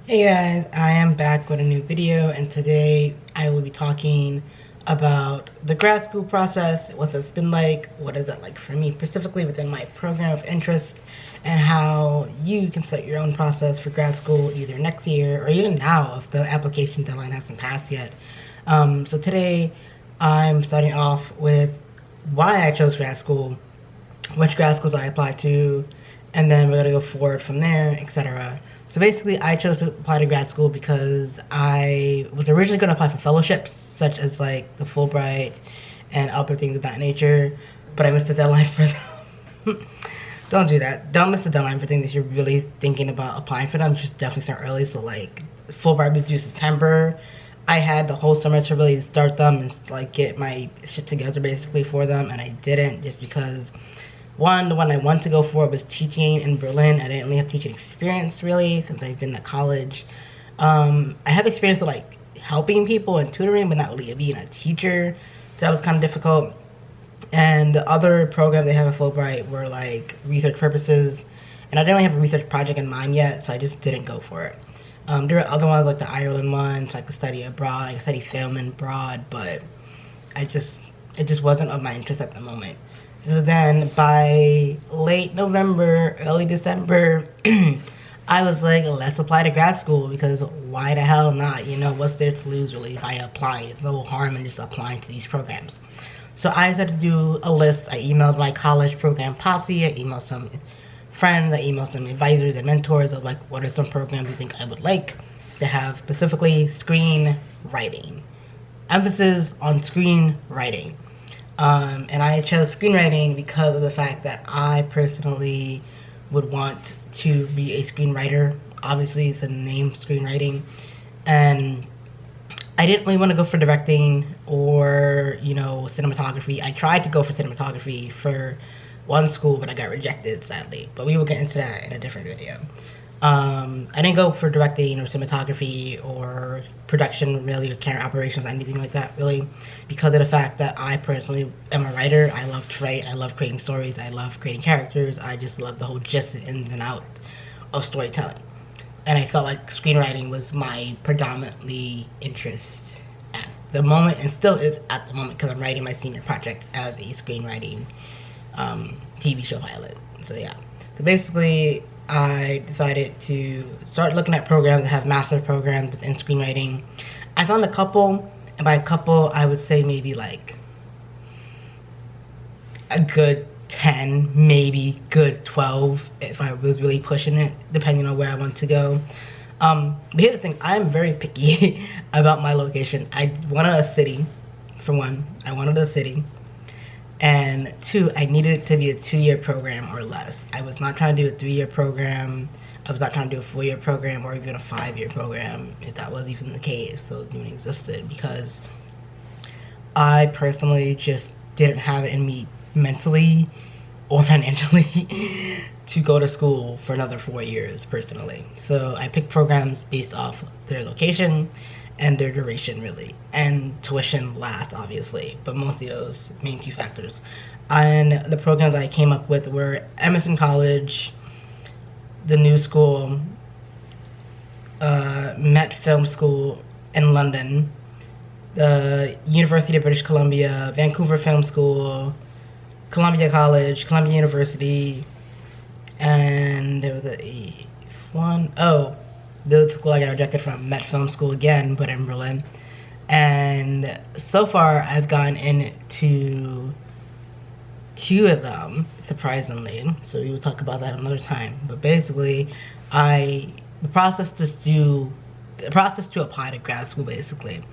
Hey guys, I am back with a new video, and today I will be talking about the grad school process, what it's been like, what is it like for me specifically within my program of interest, and how you can start your own process for grad school either next year or even now if the application deadline hasn't passed yet. So today I'm starting off with why I chose grad school, which grad schools I applied to, and then we're gonna go forward from there, etc. So basically, I chose to apply to grad school because I was originally gonna apply for fellowships, such as like the Fulbright and other things of that nature, but I missed the deadline for them. Don't do that. Don't miss the deadline for things if you're really thinking about applying for them. Just definitely start early. So like, Fulbright was due September. I had the whole summer to really start them and like get my shit together basically for them, and I didn't just because the one I wanted to go for was teaching in Berlin. I didn't really have teaching experience really since I've been at college. I have experience with like helping people and tutoring, but not really being a teacher. So that was kind of difficult. And the other programs they have at Fulbright were like research purposes, and I didn't really have a research project in mind yet, so I just didn't go for it. There were other ones like the Ireland ones, like the study abroad, like study film abroad, but I just it just wasn't of my interest at the moment. So then by late November, early December, I was like, let's apply to grad school because why the hell not? You know, what's there to lose really by applying? There's no harm in just applying to these programs. So I started to do a list. I emailed my college program posse. I emailed some friends. I emailed some advisors and mentors of like, what are some programs you think I would like to have specifically screenwriting. Emphasis on screenwriting. And I chose screenwriting because of the fact that I personally would want to be a screenwriter. Obviously, it's a name, screenwriting. And I didn't really want to go for directing or, you know, cinematography. I tried to go for cinematography for one school, but I got rejected, sadly. But we will get into that in a different video. I didn't go for directing or cinematography or production really, or camera operations, anything like that really, because of the fact that I personally am a writer. I love to write. I love creating stories. I love creating characters. I just love the whole gist and ins and out of storytelling. And I felt like screenwriting was my predominantly interest at the moment, and still is at the moment because I'm writing my senior project as a screenwriting TV show pilot. So yeah. So basically, I decided to start looking at programs that have master programs within screenwriting. I found a couple, and by a couple, I would say maybe like a good 10, maybe good 12 if I was really pushing it, depending on where I want to go. But here's the thing, I'm very picky about my location. I wanted a city, for one. I wanted a city. And two, I needed it to be a 2-year program or less. I was not trying to do a 3-year program. I was not trying to do a 4-year program or even a 5-year program, if that was even the case, those even existed, because I personally just didn't have it in me mentally or financially to go to school for another 4 years personally. So I picked programs based off their location and their duration really, and tuition last obviously, but mostly those main two factors. And the programs that I came up with were Emerson College, the New School, Met Film School in London, the University of British Columbia, Vancouver Film School, Columbia College, Columbia University, and there was a one, oh, the school I got rejected from, Met Film School again, but in Berlin. And so far, I've gone into 2 of them, surprisingly. So we will talk about that another time. But basically, the process to apply to grad school, basically,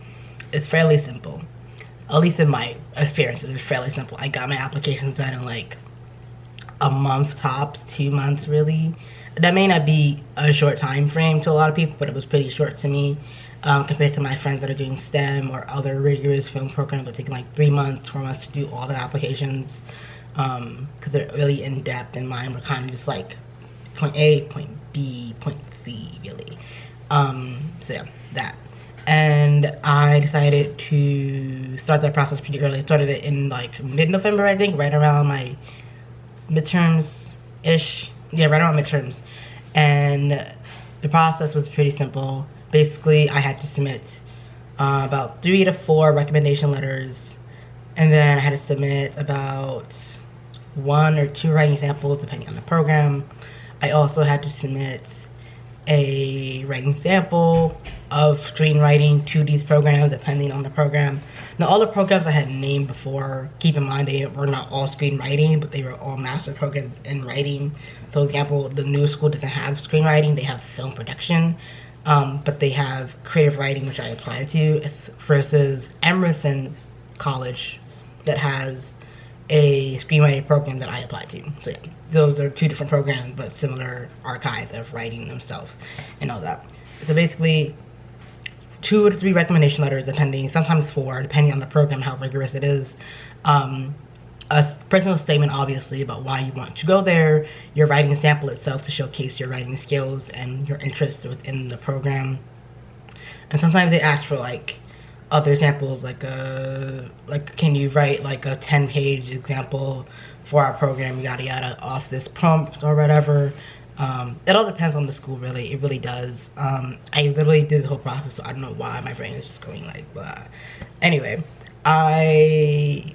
it's fairly simple. At least in my experience, it was fairly simple. I got my applications done in like a month tops, 2 months really. That may not be a short time frame to a lot of people, but it was pretty short to me compared to my friends that are doing STEM or other rigorous film programs that are taking like 3 months, 4 months to do all the applications, because they're really in depth, and mine were kind of just like point A, point B, point C really. So yeah, that. And I decided to start that process pretty early. I started it in like mid-November, I think, right around my midterms-ish. Yeah, right around midterms. And the process was pretty simple. Basically, I had to submit about 3 to 4 recommendation letters, and then I had to submit about 1 or 2 writing samples depending on the program. I also had to submit a writing sample of screenwriting to these programs depending on the program. Now, all the programs I had named before, keep in mind they were not all screenwriting, but they were all master programs in writing. So, for example, the new school doesn't have screenwriting, they have film production, but they have creative writing, which I applied to, versus Emerson College that has a screenwriting program that I applied to. So yeah, those are 2 different programs, but similar archives of writing themselves and all that. So basically, 2 to 3 recommendation letters, depending, sometimes 4, depending on the program, how rigorous it is. A personal statement, obviously, about why you want to go there, your writing sample itself to showcase your writing skills and your interests within the program. And sometimes they ask for like other samples, like can you write like a 10-page example for our program, yada yada, off this prompt or whatever. It all depends on the school, really. It really does. I literally did the whole process, so I don't know why my brain is just going like blah. Anyway, I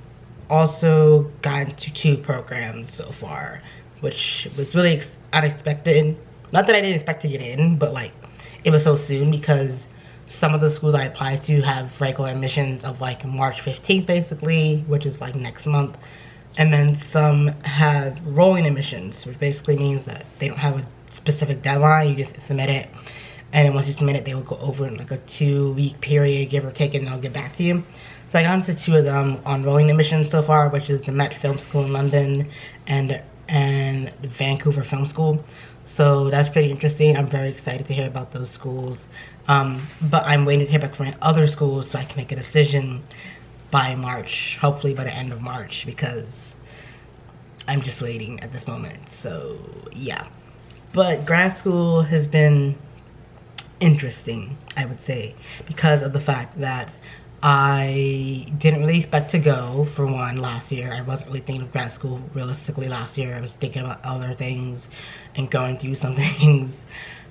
also got into 2 programs so far, which was really unexpected. Not that I didn't expect to get in, but like it was so soon, because some of the schools I applied to have regular admissions of like March 15th basically, which is like next month. And then some have rolling admissions, which basically means that they don't have a specific deadline, you just submit it. And then once you submit it, they will go over in like a 2-week period, give or take, and they'll get back to you. So I got into 2 of them on rolling admissions so far, which is the Met Film School in London and the Vancouver Film School. So that's pretty interesting. I'm very excited to hear about those schools. But I'm waiting to hear back from other schools so I can make a decision by March, hopefully by the end of March, because I'm just waiting at this moment. So yeah, but grad school has been interesting, I would say, because of the fact that I didn't really expect to go, for one, last year. I wasn't really thinking of grad school realistically last year. I was thinking about other things and going through some things.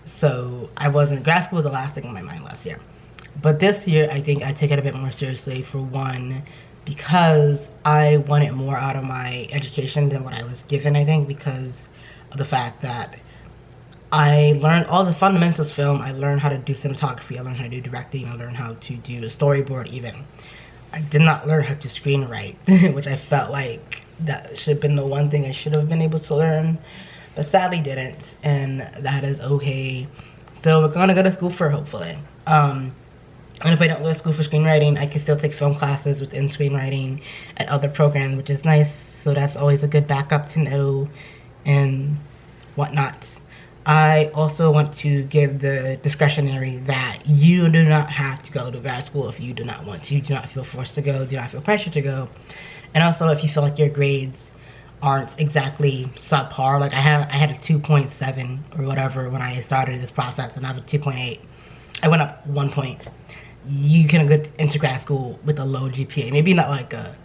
So grad school was the last thing on my mind last year. But this year, I think I take it a bit more seriously, for one, because I wanted more out of my education than what I was given, I think, because of the fact that I learned all the fundamentals of film. I learned how to do cinematography, I learned how to do directing, I learned how to do a storyboard even. I did not learn how to screenwrite, which I felt like that should have been the one thing I should have been able to learn, but sadly didn't, and that is okay. So we're gonna go to school for, hopefully. And if I don't go to school for screenwriting, I can still take film classes within screenwriting at other programs, which is nice. So that's always a good backup to know and whatnot. I also want to give the discretionary that you do not have to go to grad school if you do not want to. Do not feel forced to go. Do not feel pressure to go. And also, if you feel like your grades aren't exactly subpar, like I had a 2.7 or whatever when I started this process, and I have a 2.8. I went up 1 point. You can go into grad school with a low GPA. Maybe not like a,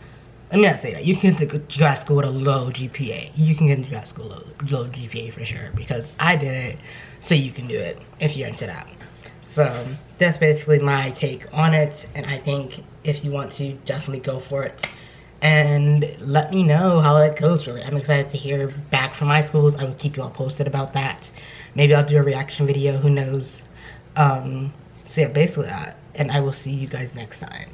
let me not say that. You can get into grad school with a low GPA. You can get into grad school low GPA for sure, because I did it, so you can do it if you're into that. So that's basically my take on it, and I think if you want to, definitely go for it. And let me know how it goes, really. I'm excited to hear back from my schools. I will keep you all posted about that. Maybe I'll do a reaction video, who knows. So yeah, basically that. And I will see you guys next time.